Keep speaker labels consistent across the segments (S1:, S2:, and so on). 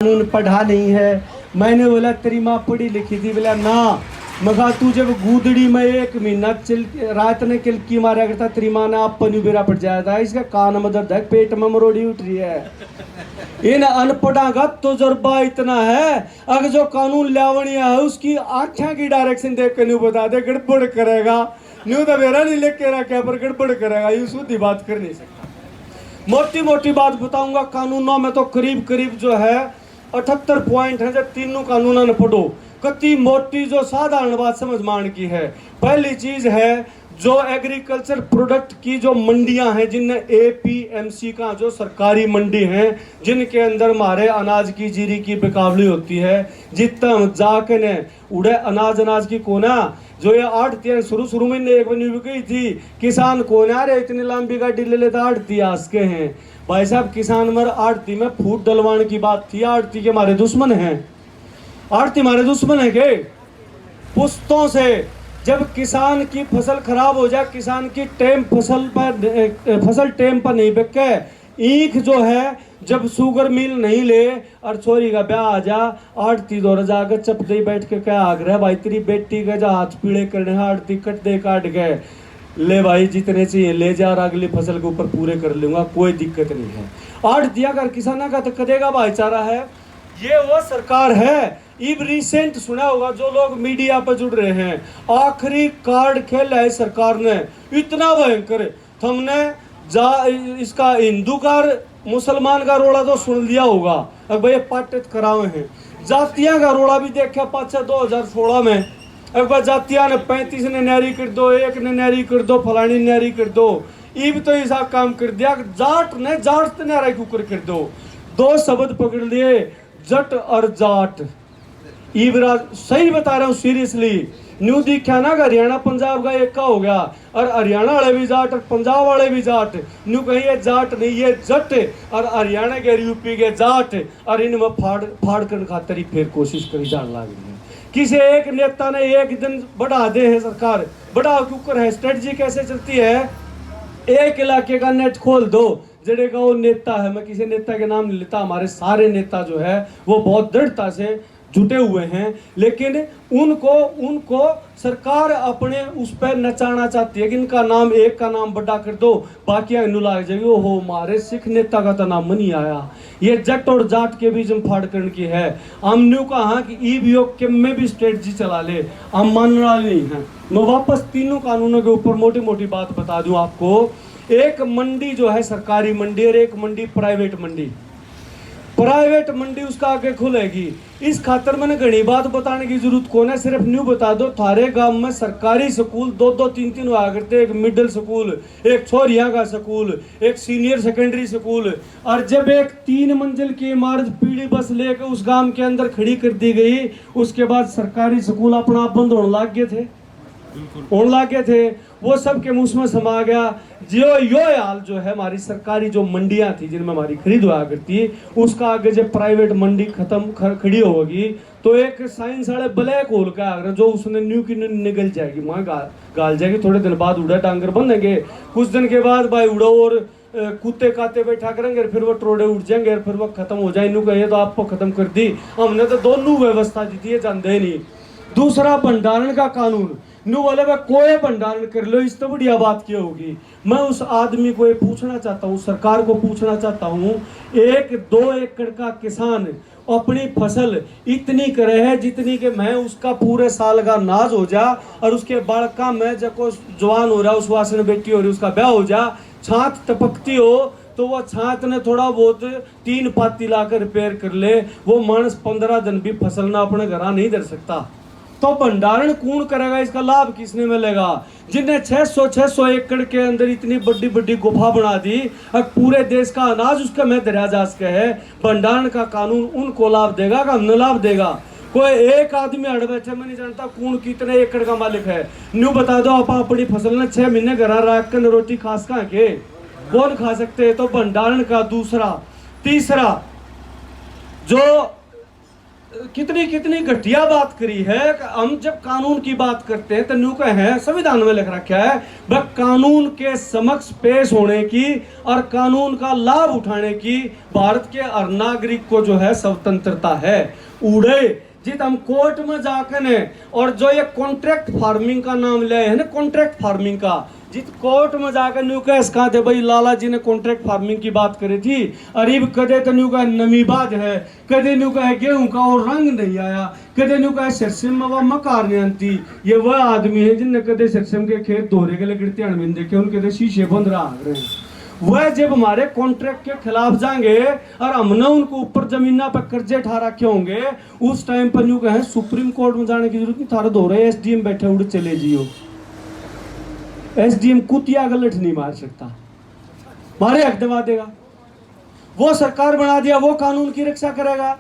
S1: कानून पढ़ा नहीं है। मैंने बोला तेरी माँ पढ़ी लिखी थी? बोला ना। मगा तू जब गूदड़ी में 1 महीना रात ने किलकी मारा करता, तेरी माँ ने आप पनी बेरा पड़ जाया था, इसका कान में दर्द है, पेट में मरोड़ी उठ रही है। इन अनपढ़ा का तजुर्बा इतना है, अगर जो कानून लावणिया है उसकी आंखें की डायरेक्शन देख कर नहीं बता दे गड़बड़ करेगा, न्यू तो मेरा नहीं लेके रखा पर गड़बड़ करेगा, ये सीधी बात कर नहीं सकता। मोटी मोटी बात बताऊंगा, कानूनों में तो करीब करीब जो है 78 पॉइंट है, जब तीनों कानूनों ने पढ़ो कति मोटी जो साधारण बात समझ मान की है। पहली चीज है जो एग्रीकल्चर प्रोडक्ट की जो मंडियां हैं, जिनमें एपीएमसी का जो सरकारी मंडी हैं, जिनके अंदर हमारे अनाज की जीरी की बिकावली होती है, जितना जाके ने उड़े अनाज की कोना जो ये आड़ती शुरू में एक बनी गई थी, किसान कोना रे इतनी लंबी गाड़ी ले लेता आड़ती आस के हैं। भाई साहब किसान मर आड़ती में फूट डलवाने की बात थी, आड़ती के हमारे दुश्मन हैं, आड़ती हमारे दुश्मन है के पुश्तों से। जब किसान की फसल खराब हो जाए, किसान की फसल टेम पर नहीं बिके, ईख जो है जब शुगर मिल नहीं ले और छोरी का ब्याह आ जा, आड़ती दौर जाकर चपते बैठ के क्या आग्रह भाई तेरी बेटी के जा हाथ पीड़े करने, आड़ती कट दे काट गए, ले भाई जितने चाहिए ले जा, और अगली फसल के ऊपर पूरे कर लूंगा, कोई दिक्कत नहीं है। आड़तिया कर किसाना का तो कदेगा भाईचारा है। ये वो सरकार है। इब रिसेंट सुना होगा जो लोग मीडिया पर जुड़ रहे हैं, आखिरी कार्ड खेला है सरकार ने इतना भयंकर, हमने इसका हिंदू का मुसलमान का रोड़ा तो सुन लिया होगा, अब भाई पाटित करावे हैं। जातियां का रोड़ा भी देखा पाछा 2016 में, अब जातियां ने 35 ने न्यारी कर दो, 1 ने न्यारी कर दो, फलानी न्यारी कर दो, इब तो ऐसा काम कर दिया जाट ने जाट न्यारा कुकर कर दो। 2 शब्द पकड़ लिए, जट और जाट। इबराज सही बता रहा हूँ सीरियसली, न्यू दिखा ना हरियाणा पंजाब का एक का हो गया, और हरियाणा वाले भी जाट और पंजाब वाले भी जाट, न्यू कहीं ये जाट नहीं ये जट, और हरियाणा के यूपी के जाट, और इनमें फाड़ कर खातर ही फिर कोशिश करी जान लग रही है। किसी एक नेता ने एक दिन बढ़ा दे है सरकार, बढ़ा क्यों है, स्ट्रेटजी कैसे चलती है, एक इलाके का नेट खोल दो, जड़े का वो नेता है, मैं किसी नेता के नाम नहीं लेता, हमारे सारे नेता जो है वो बहुत दृढ़ता से जुटे हुए हैं, लेकिन उनको सरकार अपने उस पर नचाना चाहती है कि इनका नाम, एक का नाम बड़ा कर दो, बाकी इन्हों लाग जाएगी, ओहो हमारे सिख नेता का तो नाम नहीं आया। ये जट और जाट के बीच में फाड़ करने की है। हमने कहा कि ईब योग के में भी स्ट्रेटजी चला ले, हम मानने वाले नहीं है। मैं वापस तीनों कानूनों के ऊपर मोटी मोटी बात बता दूं आपको। एक मंडी जो है सरकारी मंडी और एक मंडी प्राइवेट मंडी, प्राइवेट मंडी उसका आगे खुलेगी। इस खातर मैंने घनी बात बताने की जरूरत कौन है, सिर्फ न्यू बता दो, थारे गांव में सरकारी स्कूल 2-2 3-3 हुआ करते, एक मिडिल स्कूल, एक छोरिया का स्कूल, एक सीनियर सेकेंडरी स्कूल, और जब एक 3 मंजिल की इमारत पीढ़ी बस लेकर उस गांव के अंदर खड़ी कर दी गई, उसके बाद सरकारी स्कूल अपना आप बंद होने लग गए थे, वो सब के मुंह में समा गया। यो हाल जो है हमारी सरकारी जो मंडियां थी जिनमें हमारी खरीद हुआ करती है, उसका आगे जब प्राइवेट मंडी खड़ी होगी तो एक साइंस वाले ब्लैक होल का आगे जो उसने न्यू की निकल जाएगी, वहां गाल जाएगी, थोड़े दिन बाद उड़ा डांगर बनेंगे, कुछ दिन के बाद भाई उड़ो और कुत्ते काते बैठा करेंगे, फिर वो टोड़े उठ जाएंगे, फिर वो खत्म हो जाए। इनू कहिए तो आपको खत्म कर दी हमने, तो दोनों व्यवस्था दी थी, ये जानते नहीं। दूसरा भंडारण का कानून, न्यू वाले में कोई भंडारण कर लो, इस तो बढ़िया बात क्या होगी। मैं उस आदमी को ये पूछना चाहता हूँ, सरकार को पूछना चाहता हूँ, 1-2 एकड़ का किसान अपनी फसल इतनी करे है जितनी कि मैं उसका पूरे साल का अनाज हो जा, और उसके बड़का मैं जब जवान हो रहा उस वासन बेटी हो रही उसका ब्याह हो जा, छात टपकती हो तो वो छात ने थोड़ा बहुत 3 पाती लाकर रिपेयर कर ले, वो मानस 15 दिन भी फसल ना अपने घर नहीं दे सकता। तो भंडारण कौन करेगा, इसका लाभ किसने मिलेगा? जिन्हें 600 एकड़ के अंदर इतनी बड़ी बड़ी गुफा बना दी, अब पूरे देश का अनाज उसका में दरिया जा सके है, भंडारण का कानून उनको लाभ देगा कि हमने लाभ देगा? कोई एक आदमी अड़ बैठे, मैं नहीं जानता कौन कितने एकड़ का मालिक है, न्यू बता दो आप अपनी फसल ने 6 महीने घर रख कर रोटी खास खा के कौन खा सकते हैं? तो भंडारण का। दूसरा तीसरा जो कितनी कितनी घटिया बात करी है। हम जब कानून की बात करते हैं तो न्यू का है संविधान में लिख रखा है वह कानून के समक्ष पेश होने की और कानून का लाभ उठाने की भारत के हर नागरिक को जो है स्वतंत्रता है। उड़े जित हम कोर्ट में जाकर ने और जो ये कॉन्ट्रैक्ट फार्मिंग का नाम ले है ना, कॉन्ट्रैक्ट फार्मिंग का, जित कोर्ट में जाकर न्यू कैस कहा थे भाई लाला जी ने कॉन्ट्रैक्ट फार्मिंग की बात करी थी, अरीब कदे तो न्यू का नमीबाज है, कदे न्यू का गेहूं का और रंग नहीं आया, कदे न्यू का सरसिम में वह मकार नहीं आती। ये वह आदमी है जिनने कदे सरसिम के खेत दोहरे के लिए गिरते अणमिन देखे, उनके शीशे बंद रहा रहे। वह जब हमारे कॉन्ट्रैक्ट के खिलाफ जाएंगे और हमने उनको ऊपर जमीना पर कर्जे ठा रखे होंगे, उस टाइम पर न्यू कहे सुप्रीम कोर्ट में जाने की जरूरत नहीं, थारा दो रहे एसडीएम बैठे उड़ चले जियो। एसडीएम कुतिया गलत नहीं मार सकता, मारे हक दबा देगा। वो सरकार बना दिया, वो कानून की रक्षा करेगा।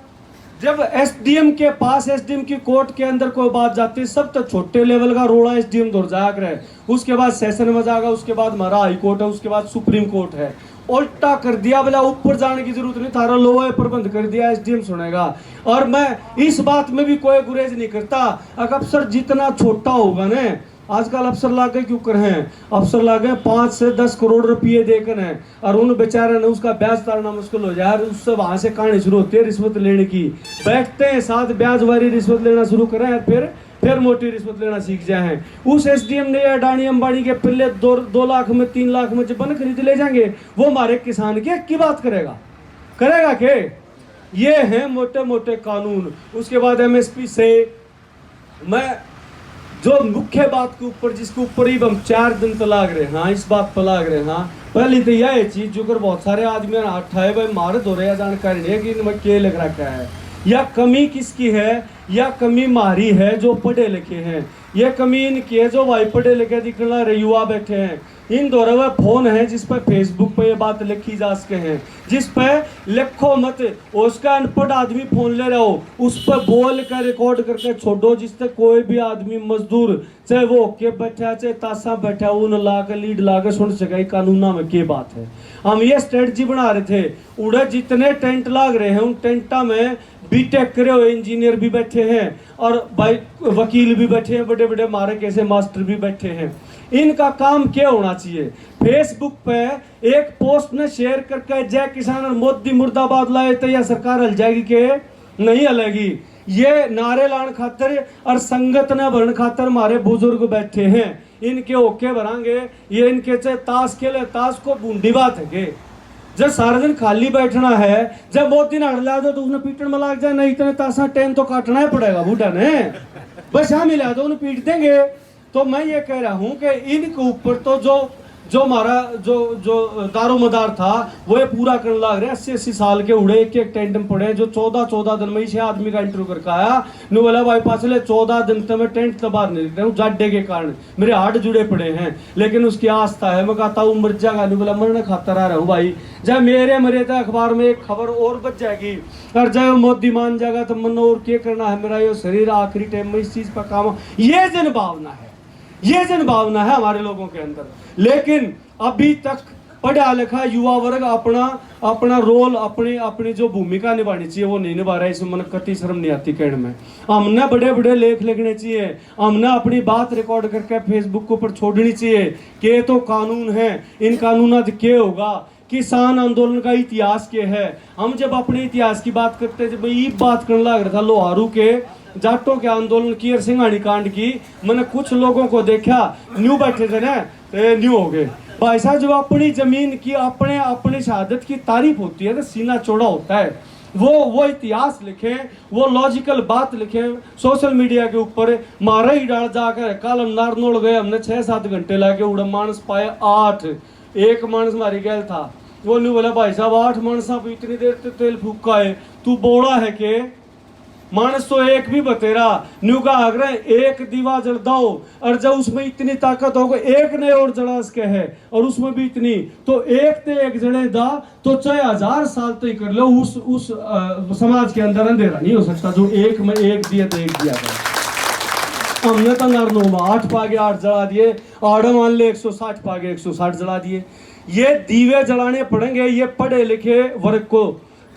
S1: जब एसडीएम के पास, एसडीएम की कोर्ट के अंदर कोई बात जाती है, सब तो छोटे लेवल का रोड़ा एसडीएम दौड़ जाया करे, उसके बाद सेशन में जाएगा, उसके बाद हमारा हाई कोर्ट है, उसके बाद सुप्रीम कोर्ट है। उल्टा कर दिया, बोला ऊपर जाने की जरूरत नहीं, थारा लोहे प्रबंध कर दिया, एसडीएम सुनेगा। और मैं इस बात में भी कोई गुरेज नहीं करता, अफसर जितना छोटा होगा ना, आजकल अफसर लागे क्यों कर हैं, अफसर लागे 5 से 10 करोड़ रुपये देकर हैं और उन बेचारे ने उसका ब्याज तारना मुश्किल हो जाए, उससे वहां से कहानी शुरू होती है रिश्वत लेने की। बैठते हैं साथ ब्याज वाली रिश्वत लेना शुरू करें और फिर मोटी रिश्वत लेना सीख जाए। उस एसडीएम ने अडानी अंबानी के पिल्ले 2 लाख में 3 लाख में जब बन खरीद ले जाएंगे, वो हमारे किसान की बात करेगा के? ये है मोटे मोटे कानून। उसके बाद एमएसपी से मैं जो मुख्य बात के ऊपर, जिसके ऊपर ही हम 4 दिन तो लाग रहे हैं, हाँ इस बात पर लाग रहे हैं। हाँ पहली तो यह चीज जो कर बहुत सारे आदमी हाथ ठाए भाई मारे हो रहे, जानकारी नहीं है कि इनमें क्या लग रखा है, या कमी किसकी है, या कमी मारी है जो पढ़े लिखे हैं, ये कमी इनकी है जो भाई पढ़े लिखे दिखना रहे युवा बैठे हैं। इन दौरे में फोन है जिस पर फेसबुक पे ये बात लिखी जा सके हैं, जिस पर लिखो मत, उसका अनपढ़ आदमी फोन ले रहा हो उस पर बोल कर रिकॉर्ड करके छोड़ो, जिससे कोई भी आदमी मजदूर चाहे वो के बैठा चाहे तासा बैठा उन ला के लीड ला के सुन सके कानूना में क्या बात है। हम ये स्ट्रेटजी बना रहे थे, उड़े जितने टेंट लाग रहे हैं उन टेंटा में बीटेक करे हुए इंजीनियर भी बैठे हैं और भाई वकील भी बैठे हैं, बड़े बड़े मारे कैसे मास्टर भी बैठे हैं। इनका काम क्या होना चाहिए, फेसबुक पे एक पोस्ट ने शेयर करके जय किसान और मोदी मुर्दाबाद लाए तो यह सरकार हल जाएगी के नहीं हलेगी। ये नारे लाने खातर और संगत न भरने खातर हमारे बुजुर्ग बैठे हैं, इनके ओके भरांगे। ये इनके चाहे ताश खेले, ताश को बूंदी बात है के जब सारा दिन खाली बैठना है, जब मोदी ने हड़ला दो तो उसने पीटन में लाग जाए, नहीं इतने तासा टाइम तो काटना ही पड़ेगा बूढ़ा ने, बस यहाँ मिला दो उन्हें पीट देंगे। तो मैं ये कह रहा हूं कि इनके ऊपर तो जो हमारा जो दारोमदार था वो ये पूरा करने लग रहे। 80-80 साल के उड़े एक टेंट में पड़े, जो 14 दिन में 6 आदमी का इंटरव्यू करके आया, नु बोला भाई पासले 14 दिन तक मैं टेंट तो बाहर नहीं निकल रहा हूँ, जाड्डे के कारण मेरे हाथ जुड़े पड़े हैं, लेकिन उसकी आस्था है। मैं कहता हूँ मर जाएगा, नु बोला मरने खाता रह रहा हूँ भाई, जब मेरे तो अखबार में एक खबर और बच जाएगी और जब मोदी मान जाएगा तो मन और क्या करना है, मेरा ये शरीर आखिरी टाइम में इस चीज पर काम। ये जन भावना है, ये जन भावना है हमारे लोगों के अंदर। लेकिन अभी तक पढ़ा लिखा युवा वर्ग अपना रोल, अपनी जो भूमिका निभानी चाहिए वो नहीं निभा रहा है। इसमें मन कति शर्म नहीं आती कहने में। हमने बड़े बड़े लेख लिखने चाहिए, हमने अपनी बात रिकॉर्ड करके फेसबुक के ऊपर छोड़नी चाहिए कि तो कानून है, इन कानून क्या होगा, किसान आंदोलन का इतिहास क्या है। हम जब अपने इतिहास की बात करते, जब ये बात करने लग रहा था लोहारू के जाटों के आंदोलन की और सिंघानी कांड की, मैंने कुछ लोगों को देखा न्यू बैठे थे ना, न्यू हो गए भाई साहब। जब अपनी जमीन की अपनी शहादत की तारीफ होती है तो सीना चौड़ा होता है। वो इतिहास लिखे, वो लॉजिकल बात लिखे, सोशल मीडिया के ऊपर मारा ही डाल जाकर कल नारनोड़ गए, हमने 6-7 घंटे लाके उड़ा मानस पाए 8, एक मानस मारी गया था। वो नहीं बोला भाई साहब 8 मानस आप इतनी देर तेल फूका है, तू बोड़ा है के मानस तो एक भी बतेरा न्यू का आग्रह एक दीवा जल दो, और जब उसमें इतनी ताकत होगा एक ने और जड़ा सके है, और उसमें भी इतनी तो एक ते एक जड़े दा तो चाहे 1000 साल तो ही कर लो, उस समाज के अंदर अंधेरा नहीं हो सकता जो एक में एक दिया तो एक दिया था। हमने तो नारनो में 8 पागे 8 जला दिए, आड़े मान ले 160 पागे 160 जला दिए। ये दीवे जलाने पड़ेंगे ये पढ़े लिखे वर्ग को,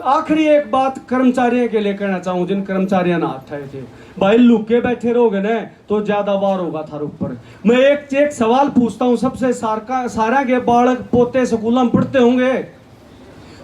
S1: आखिरी एक बात कर्मचारियों के लिए कहना चाहूँ, जिन कर्मचारियों ने हाथ उठाए थे, भाई लुके बैठे रहोगे ना तो ज्यादा वार होगा थारे ऊपर। मैं एक सवाल पूछता हूँ सबसे, सारा के बालक पोते स्कूल में पढ़ते होंगे,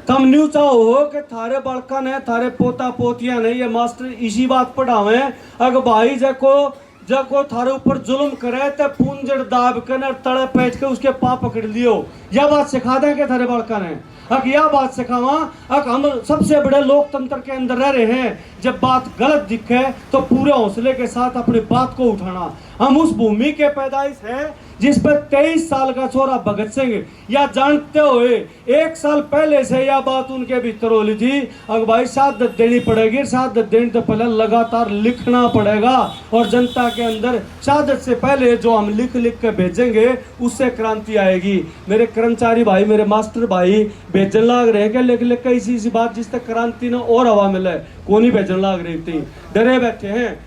S1: तुम न्यू चाहो कि थारे बालका ने, थारे पोता पोतिया ने ये मास्टर इसी बात पढ़ावे, अगर भाई जको थारे ऊपर जुल्म करे तो पूंजड़ दाब कर तड़े बैठ के उसके पाप पकड़ लियो, यह बात सिखा दें कि थारे बालका ने, अगर यह बात सिखावा, अगर हम सबसे बड़े लोकतंत्र के अंदर रह रहे हैं, जब बात गलत दिखे तो पूरे हौसले के साथ अपनी बात को उठाना। हम उस भूमि के पैदाइश है जिस पर 23 साल का छोरा भगत सिंह, या जानते हुए 1 साल पहले से यह बात उनके भीतर होली थी, अगर भाई शहादत देनी पड़ेगी, शहादत देने तो पहले लगातार लिखना पड़ेगा, और जनता के अंदर शहादत से पहले जो हम लिख लिख के भेजेंगे उससे क्रांति आएगी। मेरे कर्मचारी भाई, मेरे मास्टर भाई भेजन लाग रहे हैं कि लिख लिख के इसी बात जिस तक क्रांति ने और हवा मिले, कौन ही भेजन लाग रही थी, डरे बैठे हैं।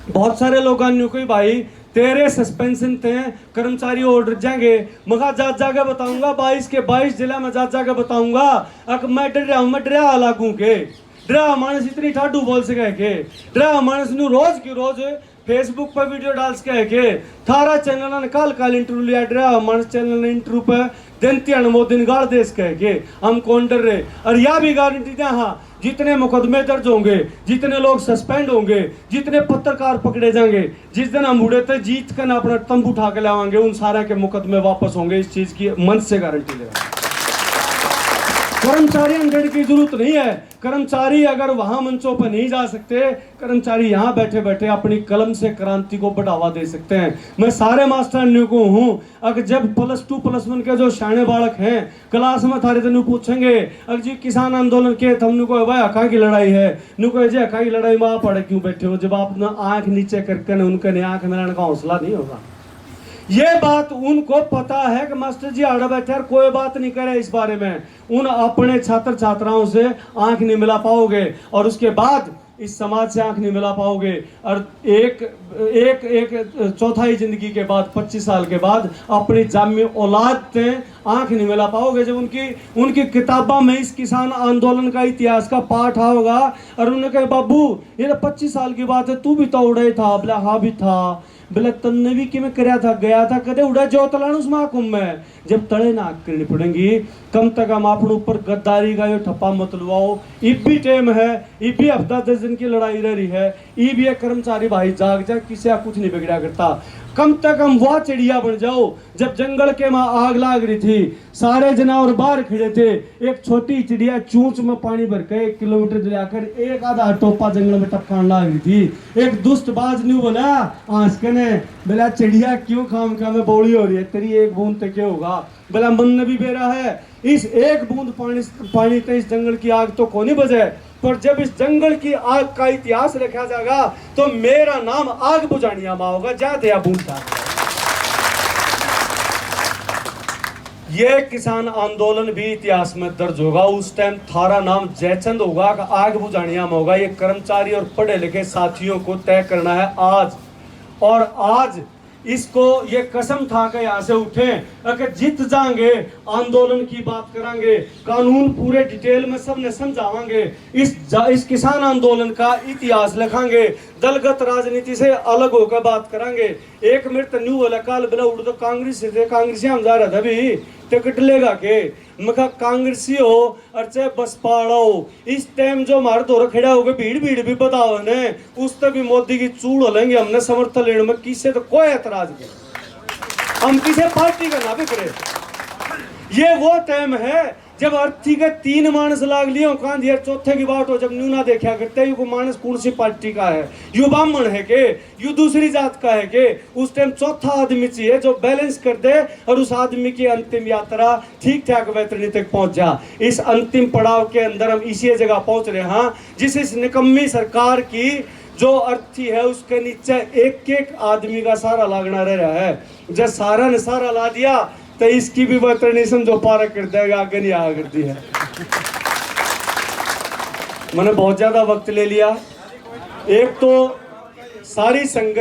S1: बहुत सारे लोग कोई भाई तेरे सस्पेंशन थे, कर्मचारी ऑर्डर जाएंगे, मगा जाके बताऊंगा 22 के 22 जिला में जाके बताऊंगा, अक मैं डरा लागू के डरा मानस इतनी ठाडू बोल सके के डरा मानस नु रोज की रोज फेसबुक पर वीडियो डाल सके के थारा चैनल ने काल इंटरव्यू लिया, डरा मानस चैनल ने इंटरव्यू पर देनती अनुमोदन गाड़ देश कह के हम कौन डर रहे, और यह भी गारंटी दें, हाँ जितने मुकदमे दर्ज होंगे, जितने लोग सस्पेंड होंगे, जितने पत्रकार पकड़े जाएंगे, जिस दिन हम उड़े थे जीत कर ना अपना तंबू उठा के लावांगे, उन सारे के मुकदमे वापस होंगे, इस चीज की मन से गारंटी ले। कर्मचारी अंदर की जरूरत नहीं है, कर्मचारी अगर वहां मंचों पर नहीं जा सकते, कर्मचारी यहाँ बैठे बैठे अपनी कलम से क्रांति को बढ़ावा दे सकते हैं। मैं सारे मास्टर को हूँ, अगर जब +2 +1 के जो शाणे बालक हैं क्लास में थारे तेन पूछेंगे, अगर जी किसान आंदोलन के तुमने को भाई हका की लड़ाई है, नुको जी हका की लड़ाई में आप पड़े क्यों बैठे हो, जब आप आंख नीचे करके उनके आंख मिलाने का हौसला नहीं होगा। ये बात उनको पता है कि मास्टर जी आड़ा बैठे और कोई बात नहीं करे इस बारे में, उन अपने छात्र छात्राओं से आंख नहीं मिला पाओगे, और उसके बाद इस समाज से आंख नहीं मिला पाओगे, और एक चौथाई जिंदगी के बाद 25 साल के बाद अपनी जामी औलाद से आंख नहीं मिला पाओगे, जब उनकी किताबों में इस किसान आंदोलन का इतिहास का पाठ होगा, और उन्होंने कहा बाबू ये तो 25 साल की बात है, तू भी तो उड़े था, बोला हाँ भी था, बोले तन्ने भी कि मैं कराया था, गया था कदे उड़ा जो तलान उस महाकुंभ में, जब तड़े नाक करनी पड़ेंगी, कम तक हम अपने ऊपर गद्दारी का ये ठप्पा मत लुआओ, इब भी टाइम है, इब भी हफ्ता 10 दिन की लड़ाई रह रही है, इब ये कर्मचारी भाई जाग जा, किसी का कुछ नहीं बिगड़ा करता, कम तक हम वह चिड़िया बन जाओ। जब जंगल के माँ आग लाग रही थी, सारे जानवर बाहर खड़े थे, एक छोटी चिड़िया चूंच में पानी भर के 1 किलोमीटर जाकर एक आधा टोपा जंगल में टपकाने लाग रही थी। एक दुष्ट बाज ने बोला आंस के ने, बोला चिड़िया क्यों खाम खा में बौड़ी हो रही है, तेरी एक बूंद तक क्या होगा, बोला मन ने भी बेरा है, इस एक बूंद पानी तो इस जंगल की आग तो कौन ही बजे, पर जब इस जंगल की आग का इतिहास लिखा जाएगा तो मेरा नाम आग बुझानिया माँ होगा, जा दया बूंद। ये किसान आंदोलन भी इतिहास में दर्ज होगा, उस टाइम थारा नाम जयचंद होगा, आग बुझानिया में होगा। ये कर्मचारी और पढ़े लिखे साथियों को तय करना है आज, और आज इसको ये कसम खा के यहाँ से उठे, अगर जीत जाएंगे आंदोलन की बात करेंगे, कानून पूरे डिटेल में सबने समझावांगे, इस किसान आंदोलन का इतिहास लिखांगे, दलगत राजनीति से अलग होकर बात करेंगे। एक मिनट न्यू वाला काल बिना उड़ तो कांग्रेस से कांग्रेसी हम जा रहा था भी टिकट लेगा के मखा कांग्रेसी हो और चाहे बसपाड़ा हो, इस टाइम जो हमारे दौर खड़ा होगा भीड़ भी बताओ ने, उस तक भी मोदी की चूड़ लेंगे, हमने समर्थन लेने में किसे तो कोई एतराज नहीं, हम किसे पार्टी का ना भी करे। ये वो टाइम है जब अर्थी के 3 मानस लाग लियो कांध यार, चौथे की बात हो जब न्यूना देखा करते यू को मानस कौन सी पार्टी का है, यू ब्राह्मण है के, यू दूसरी जात का है के, उस टाइम चौथा आदमी चाहिए जो बैलेंस कर दे और उस आदमी की अंतिम यात्रा ठीक ठाक वैतरणी तक पहुंच जा। इस अंतिम पड़ाव के अंदर हम इसी जगह पहुंच रहे हैं, जिस इस निकम्मी सरकार की जो अर्थी है उसके नीचे एक आदमी का सारा लागना रह रहा है। जब सारा ने सारा ला दिया तो इसकी भी वैतरणी समझो पारा कर देगा, आगे नहीं आ करती है। मैंने बहुत ज्यादा वक्त ले लिया, एक तो सारी संगत